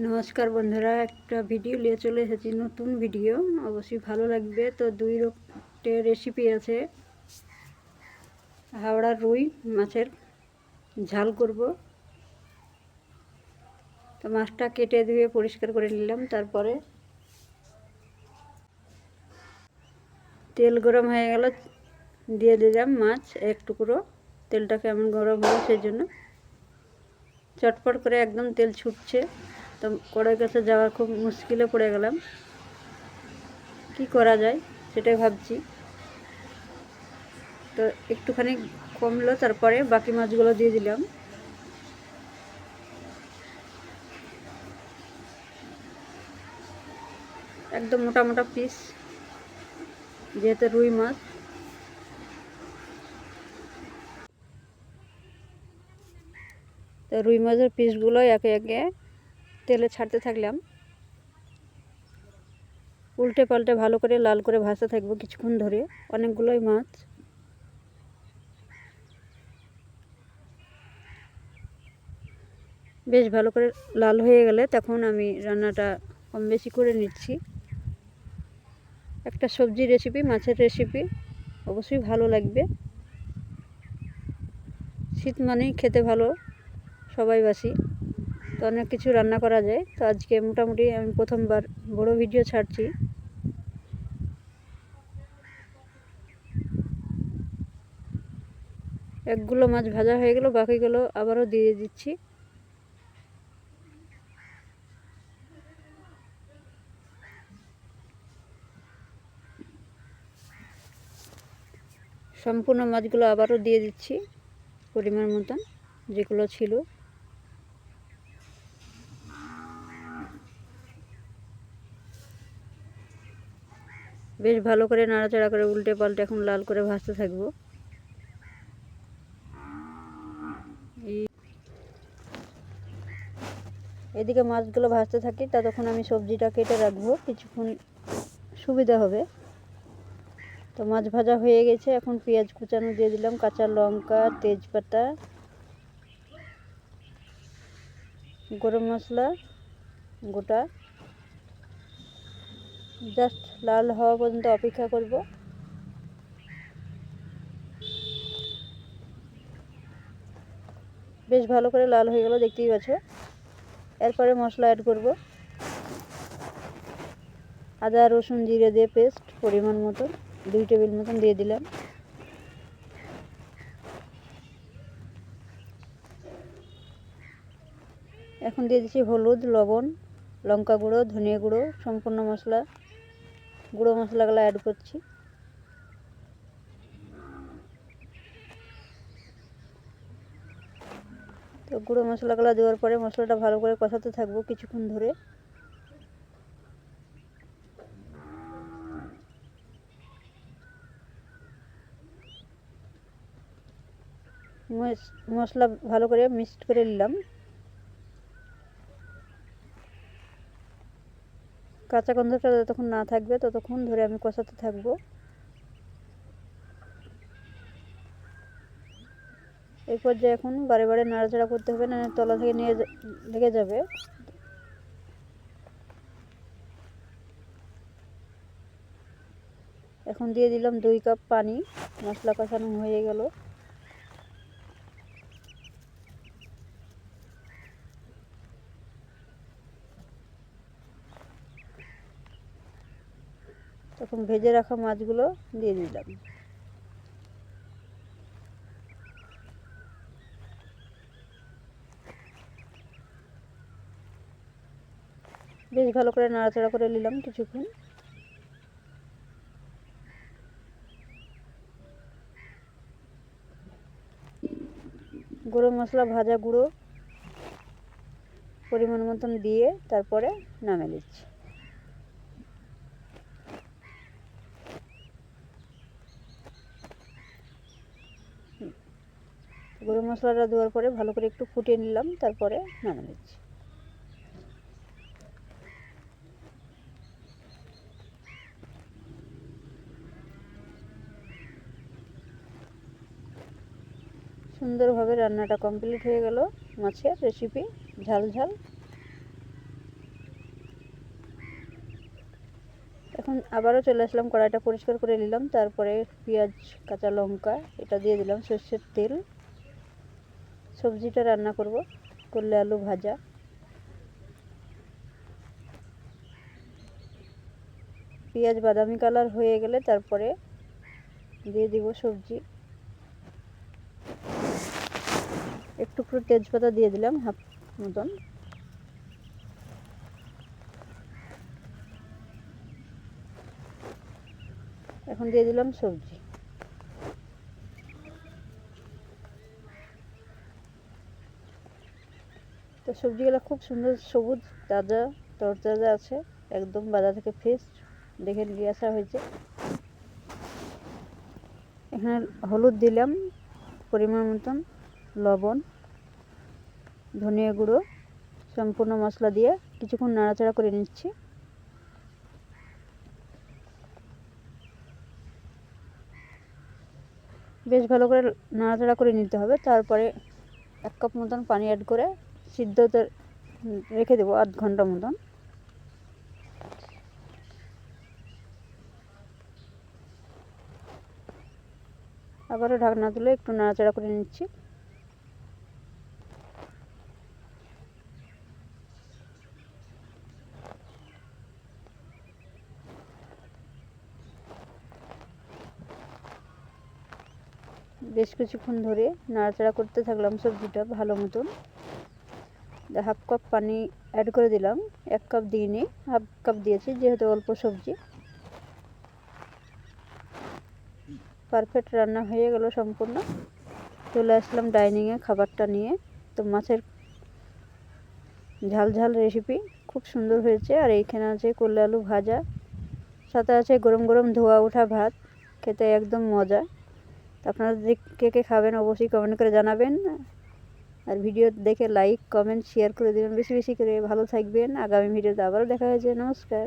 নমস্কার বন্ধুরা, একটা ভিডিও নিয়ে চলে এসেছি, নতুন ভিডিও। অবশ্যই ভালো লাগবে। তো দুই রকমের রেসিপি আছে। হাওড়ার রুই মাছের ঝাল করব। তো মাছটা কেটে ধুয়ে পরিষ্কার করে নিলাম। তারপরে তেল গরম হয়ে গেল, দিয়ে দিলাম মাছ এক টুকরো। তেলটা কেমন গরম হলো সেই জন্য চটপট করে একদম তেল ছুটছে। তো কড়াই কাছে যাওয়ার খুব মুশকিলে পড়ে গেলাম, কি করা যায় সেটাই ভাবছি। তো একটুখানি কমলো, তারপরে বাকি মাছগুলো দিয়ে দিলাম। একদম মোটা মোটা পিস, যেহেতু রুই মাছ। তো রুই মাছের পিসগুলো একে একে তেলে ছাড়তে থাকলাম। উল্টে পাল্টে ভালো করে লাল করে ভাজতে থাকবো কিছুক্ষণ ধরে, অনেকগুলোই মাছ। বেশ ভালো করে লাল হয়ে গেলে তখন আমি রান্নাটা কম বেশি করে নিচ্ছি। একটা সবজি রেসিপি, মাছের রেসিপি, অবশ্যই ভালো লাগবে। শীত মানেই খেতে ভালো, সবাই বাসি। তো অনেক কিছু রান্না করা যায়। তো আজকে মোটামুটি আমি প্রথমবার বড় ভিডিও ছাড়ছি। একগুলো মাছ ভাজা হয়ে গেল, বাকিগুলো আবারও দিয়ে দিচ্ছি। সম্পূর্ণ মাছগুলো আবারও দিয়ে দিচ্ছি পরিমাণ মতন, যেগুলো ছিল। বেশ ভালো করে নাড়াচাড়া করে উল্টে পাল্টে এখন লাল করে ভাজতে থাকবো। এদিকে মাছগুলো ভাজতে থাকি, ততক্ষণ আমি সবজিটা কেটে রাখবো, কিছুক্ষণ সুবিধা হবে। তো মাছ ভাজা হয়ে গেছে, এখন পেঁয়াজ কুচানো দিয়ে দিলাম, কাঁচা লঙ্কা, তেজপাতা, গরম মশলা গোটা। জাস্ট লাল হওয়া পর্যন্ত অপেক্ষা করব। বেশ ভালো করে লাল হয়ে গেল, দেখতেই পাচ্ছ। এরপরে মশলা অ্যাড করব। আদা রসুন জিরে দিয়ে পেস্ট পরিমাণ মতো 2 টেবিল মতন দিয়ে দিলাম। এখন দিয়ে দিচ্ছি হলুদ, লবণ, লঙ্কা গুঁড়ো, ধনিয়া গুঁড়ো, সম্পূর্ণ মশলা, গুঁড়ো মশলাগুলো অ্যাড করছি। তো গুঁড়ো মশলাগুলো দেওয়ার পরে মশলাটা ভালো করে কষাতে থাকবো কিছুক্ষণ ধরে। মশলা ভালো করে মিক্সড করে নিলাম। কাঁচা গন্ধটা যতক্ষণ না থাকবে ততক্ষণ ধরে আমি কষাতে থাকবো। এই পর্যায়ে এখন বারে বারে নাড়াচাড়া করতে হবে, না তলা থেকে নিয়ে লেগে যাবে। এখন দিয়ে দিলাম 2 কাপ পানি। মশলা কষানো হয়ে গেল। তখন ভেজে রাখা মাছগুলো দিয়ে দিলাম। বেশ ভালো করে নাড়াচাড়া করে নিলাম কিছুক্ষণ। গরম মশলা, ভাজা গুঁড়ো পরিমাণ মতন দিয়ে তারপরে নামিয়ে দিচ্ছি। গরম মশলাটা দেওয়ার পরে ভালো করে একটু ফুটিয়ে নিলাম, তারপরে নামিয়ে নিচ্ছি। সুন্দরভাবে রান্নাটা কমপ্লিট হয়ে গেল। মাছের রেসিপি ঝাল ঝাল। এখন আবারও চলে আসলাম, কড়াইটা পরিষ্কার করে নিলাম। তারপরে পেঁয়াজ, কাঁচা লঙ্কা এটা দিয়ে দিলাম, সর্ষের তেল। সবজিটা রান্না করব, করলে আলু ভাজা। পেঁয়াজ বাদামি কালার হয়ে গেলে তারপরে দিয়ে দিব সবজি। একটু করে তেজপাতা দিয়ে দিলাম, হাফ মতন। এখন দিয়ে দিলাম সবজি। তো সবজিগুলো খুব সুন্দর সবুজ, তাজা তরতাজা আছে, একদম বাজার থেকে ফ্রেশ দেখে নিয়ে আসা হয়েছে। এখানে হলুদ দিলাম পরিমাণ মতন, লবণ, ধনিয়া গুঁড়ো, সম্পূর্ণ মশলা দিয়ে কিছুক্ষণ নাড়াচাড়া করে নিচ্ছি। বেশ ভালো করে নাড়াচাড়া করে নিতে হবে। তারপরে 1 কাপ মতন পানি অ্যাড করে সিদ্ধতে রেখে দেবো আধ ঘন্টা মতন। আবারও ঢাকনা তুলে একটু নাড়াচাড়া করে নিচ্ছি। বেশ কিছুক্ষণ ধরে নাড়াচাড়া করতে থাকলাম সবজিটা ভালো মতন। 1/2 কাপ পানি অ্যাড করে দিলাম, 1 কাপ দিইনি, 1/2 কাপ দিয়েছি যেহেতু অল্প সবজি। পারফেক্ট রান্না হয়ে গেল সম্পূর্ণ। চলে আসলাম ডাইনিংয়ে খাবারটা নিয়ে। তো মাছের ঝাল ঝাল রেসিপি খুব সুন্দর হয়েছে। আর এইখানে আছে করলা আলু ভাজা, সাথে আছে গরম গরম ধোয়া ওঠা ভাত, খেতে একদম মজা। আপনারা কে কে খাবেন অবশ্যই কমেন্ট করে জানাবেন। আর ভিডিও দেখে লাইক, কমেন্ট, শেয়ার করে দেবেন বেশি বেশি করে। ভালো থাকবেন। আগামী ভিডিওতে আবারও দেখা হয়েছে। নমস্কার।